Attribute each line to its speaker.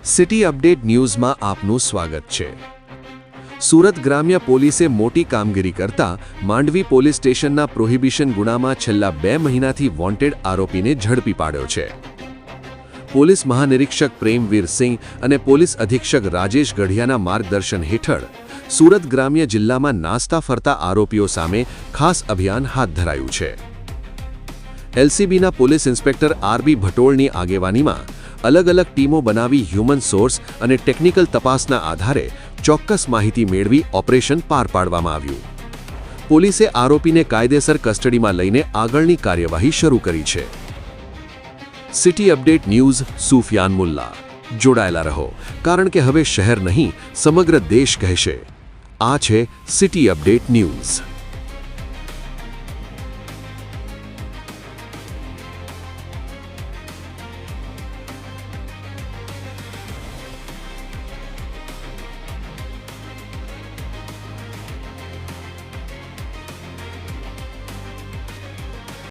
Speaker 1: City update ન્યૂઝમાં આપનું સ્વાગત છે। સુરત ગ્રામ્ય પોલીસે મોટી કામગીરી કરતા માંડવી પોલીસ સ્ટેશનના પ્રોહિબિશન ગુનામાં છેલ્લા 2 મહિનાથી વોન્ટેડ આરોપીને ઝડપી પાડ્યો છે। પોલીસ મહાનિરીક્ષક પ્રેમવીર સિંહ અને પોલીસ અધિક્ષક રાજેશ ગઢિયાના માર્ગદર્શન હેઠળ સુરત ગ્રામ્ય જિલ્લામાં નાસ્તા ફરતા આરોપીઓ સામે ખાસ અભિયાન હાથ ધરાયું છે। એલસીબીના પોલીસ ઇન્સ્પેક્ટર આરબી ભટોળની આગેવાનીમાં અલગ અલગ ટીમો બનાવી હ્યુમન સોર્સ અને ટેકનિકલ તપાસના આધારે ચોક્કસ માહિતી મેળવી ઓપરેશન પાર પાડવામાં આવ્યું। પોલીસે આરોપીને કાયદેસર કસ્ટડીમાં લઈને આગળની કાર્યવાહી શરૂ કરી છે। City update news Sufiyan Mulla જોડાયેલા રહો, કારણ કે હવે શહેર નહીં સમગ્ર દેશ કહેશે। આ છે સિટી અપડેટ ન્યૂઝ।